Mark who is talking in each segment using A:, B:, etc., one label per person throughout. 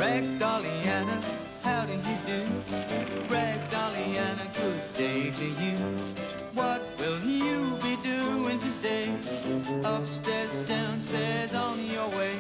A: Ragdolly Anna, how do you do? Ragdolly Anna, good day to you. What will you be doing today? Upstairs, downstairs, on your way.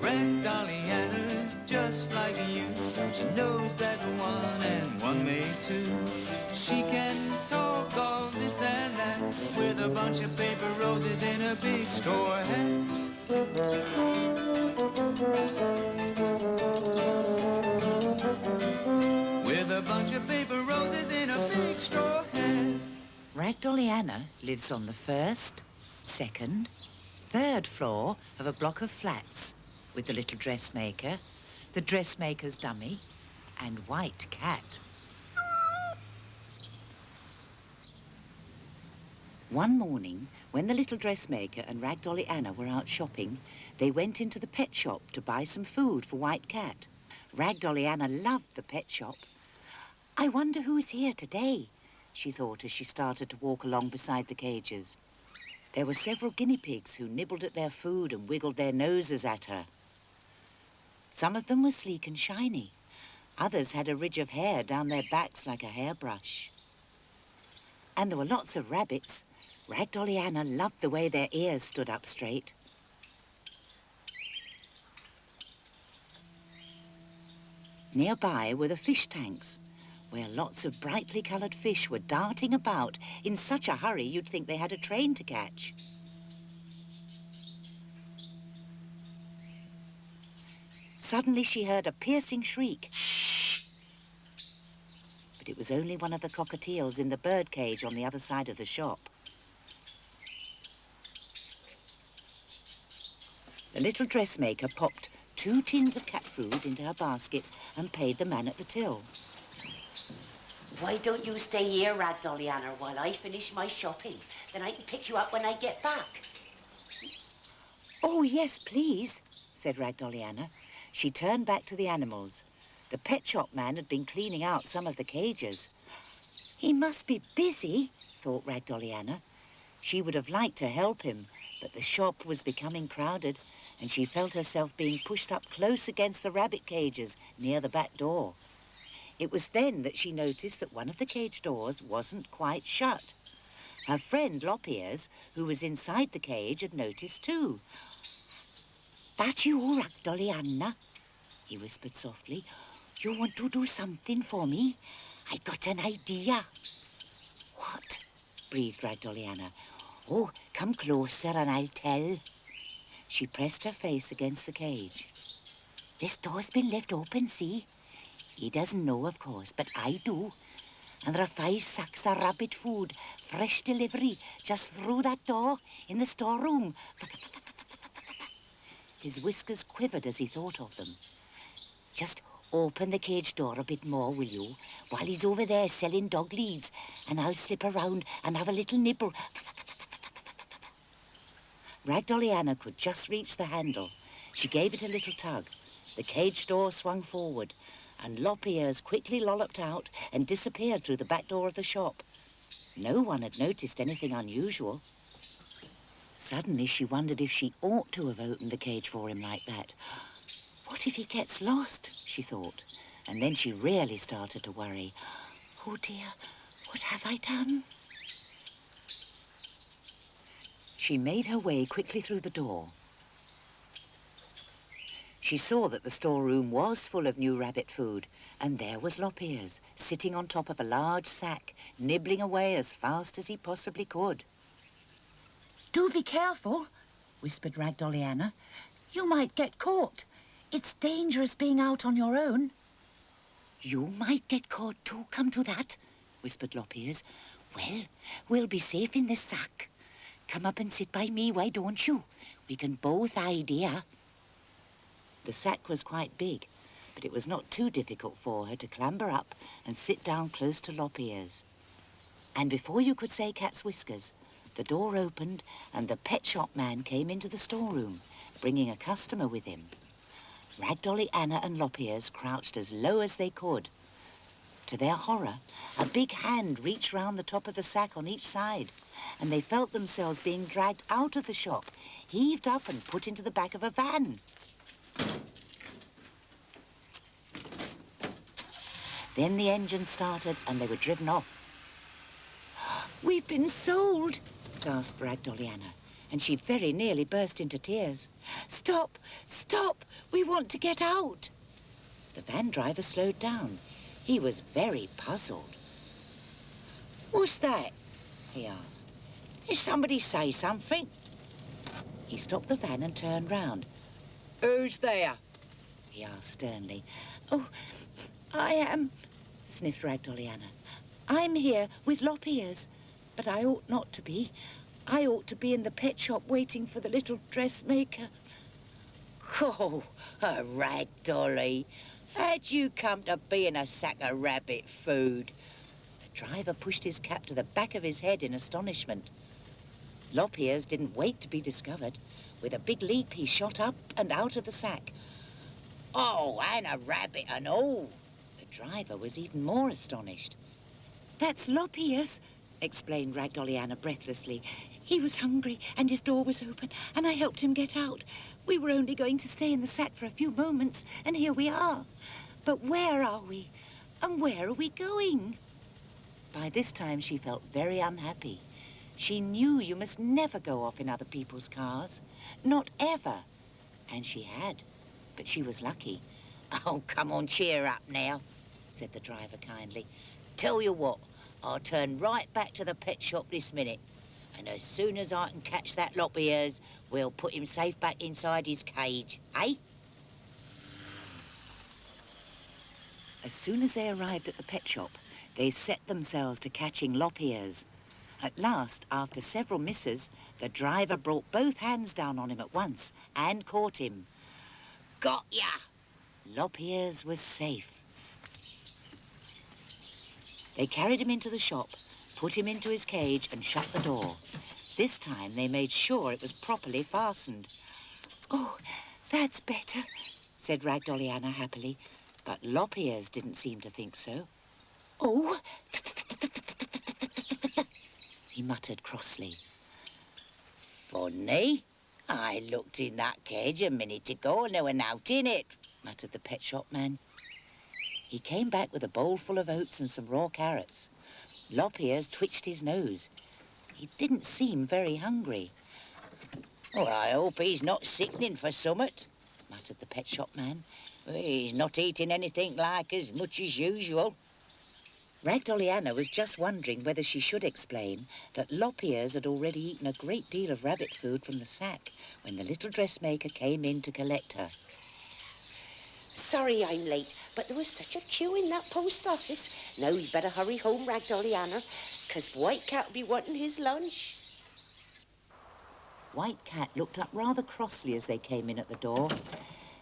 A: Ragdolly Anna's just like you. She knows that one and one make two. She can talk all this and that with a bunch of paper roses in a big straw hat. With a bunch of paper roses in a big straw hat.
B: Ragdolly Anna lives on the first, second, third floor of a block of flats with the little dressmaker, the dressmaker's dummy, and White Cat. One morning, when the little dressmaker and Ragdolly Anna were out shopping, they went into the pet shop to buy some food for White Cat. Ragdolly Anna loved the pet shop. I wonder who's here today, she thought as she started to walk along beside the cages. There were several guinea pigs who nibbled at their food and wiggled their noses at her. Some of them were sleek and shiny. Others had a ridge of hair down their backs like a hairbrush. And there were lots of rabbits. Ragdolly Anna loved the way their ears stood up straight. Nearby were the fish tanks, where lots of brightly coloured fish were darting about in such a hurry you'd think they had a train to catch. Suddenly she heard a piercing shriek. But it was only one of the cockatiels in the bird cage on the other side of the shop. The little dressmaker popped 2 tins of cat food into her basket and paid the man at the till.
C: Why don't you stay here, Ragdolly Anna, while I finish my shopping? Then I can pick you up when I get back.
B: Oh, yes, please, said Ragdolly Anna. She turned back to the animals. The pet shop man had been cleaning out some of the cages. He must be busy, thought Ragdolly Anna. She would have liked to help him, but the shop was becoming crowded and she felt herself being pushed up close against the rabbit cages near the back door. It was then that she noticed that one of the cage doors wasn't quite shut. Her friend Lop-Ears, who was inside the cage, had noticed too. "That you, Ragdolly Anna?" he whispered softly. "You want to do something for me? I got an idea." "What?" breathed Ragdolly Anna. "Oh, come closer and I'll tell." She pressed her face against the cage. "This door's been left open, see? He doesn't know, of course, but I do. And there are 5 sacks of rabbit food, fresh delivery, just through that door in the storeroom." His whiskers quivered as he thought of them. "Just open the cage door a bit more, will you, while he's over there selling dog leads, and I'll slip around and have a little nibble." Ragdolly Anna could just reach the handle. She gave it a little tug. The cage door swung forward, and Lop-Ears quickly lolloped out and disappeared through the back door of the shop. No one had noticed anything unusual. Suddenly she wondered if she ought to have opened the cage for him like that. What if he gets lost, she thought, and then she really started to worry. Oh dear, what have I done? She made her way quickly through the door. She saw that the storeroom was full of new rabbit food, and there was Lop-Ears, sitting on top of a large sack, nibbling away as fast as he possibly could. "Do be careful," whispered Ragdolly Anna. "You might get caught. It's dangerous being out on your own." "You might get caught too, come to that," whispered Lop-Ears. "Well, we'll be safe in this sack. Come up and sit by me, why don't you? We can both hide here." The sack was quite big, but it was not too difficult for her to clamber up and sit down close to Lop-Ears. And before you could say cat's whiskers, the door opened and the pet shop man came into the storeroom, bringing a customer with him. Ragdolly Anna and Lop-Ears crouched as low as they could. To their horror, a big hand reached round the top of the sack on each side, and they felt themselves being dragged out of the shop, heaved up and put into the back of a van. Then the engine started and they were driven off. "We've been sold," gasped Ragdolly Anna, and she very nearly burst into tears. "Stop! Stop! We want to get out!" The van driver slowed down. He was very puzzled. "What's that?" he asked. "Did somebody say something?" He stopped the van and turned round. "Who's there?" he asked sternly. "Oh, I am," sniffed Ragdolly Anna. "I'm here with lop ears, but I ought not to be. I ought to be in the pet shop waiting for the little dressmaker." "Oh, Ragdolly, how'd you come to be in a sack of rabbit food?" The driver pushed his cap to the back of his head in astonishment. Lop Ears didn't wait to be discovered. With a big leap, he shot up and out of the sack. "Oh, and a rabbit and all!" The driver was even more astonished. "That's Lop Ears," explained Ragdolly Anna breathlessly. "He was hungry and his door was open and I helped him get out. We were only going to stay in the sack for a few moments and here we are. But where are we? And where are we going?" By this time she felt very unhappy. She knew you must never go off in other people's cars. Not ever. And she had. But she was lucky. "Oh, come on, cheer up now," said the driver kindly. "Tell you what, I'll turn right back to the pet shop this minute. And as soon as I can catch that Lop Ears, we'll put him safe back inside his cage, eh?" As soon as they arrived at the pet shop, they set themselves to catching Lop Ears. At last, after several misses, the driver brought both hands down on him at once and caught him. "Got ya!" Lop Ears was safe. They carried him into the shop, put him into his cage and shut the door. This time they made sure it was properly fastened. "Oh, that's better," said Ragdolly Anna happily, but Lop Ears didn't seem to think so. "Oh," he muttered crossly. "Funny. I looked in that cage a minute ago and there were nought in it," muttered the pet shop man. He came back with a bowl full of oats and some raw carrots. Lop Ears twitched his nose. He didn't seem very hungry. "Well, I hope he's not sickening for summat," muttered the pet shop man. "He's not eating anything like as much as usual." Ragdolly Anna was just wondering whether she should explain that Lop Ears had already eaten a great deal of rabbit food from the sack when the little dressmaker came in to collect her.
C: Sorry I'm late, but there was such a queue in that post office. Now we'd better hurry home, Ragdolly Anna, 'cause White Cat will be wanting his lunch.
B: White Cat looked up rather crossly as they came in at the door.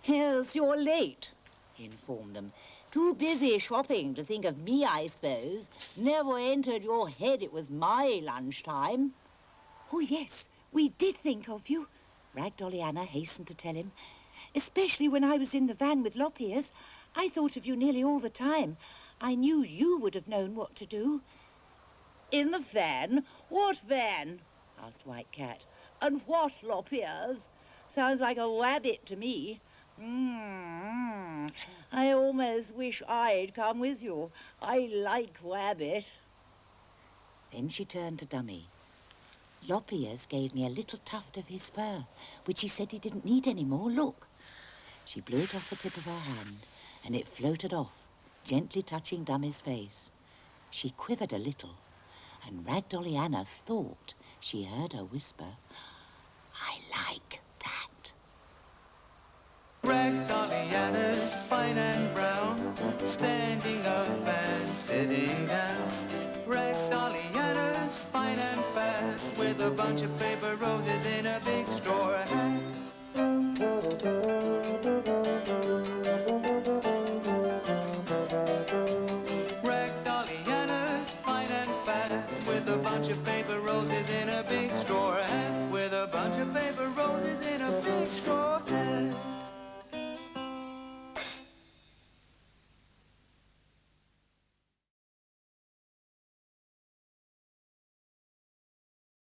B: "Yes, you're late," he informed them. "Too busy shopping to think of me, I suppose. Never entered your head it was my lunchtime." "Oh, yes, we did think of you," Ragdolly Anna hastened to tell him. "Especially when I was in the van with Lop Ears. I thought of you nearly all the time. I knew you would have known what to do." "In the van? What van?" asked White Cat. "And what Lop Ears? Sounds like a rabbit to me. I almost wish I'd come with you. I like rabbit." Then she turned to Dummy. "Lop Ears gave me a little tuft of his fur, which he said he didn't need any more. Look." She blew it off the tip of her hand, and it floated off, gently touching Dummy's face. She quivered a little, and Ragdolly Anna thought she heard her whisper, "I like that."
A: Ragdolly Anna's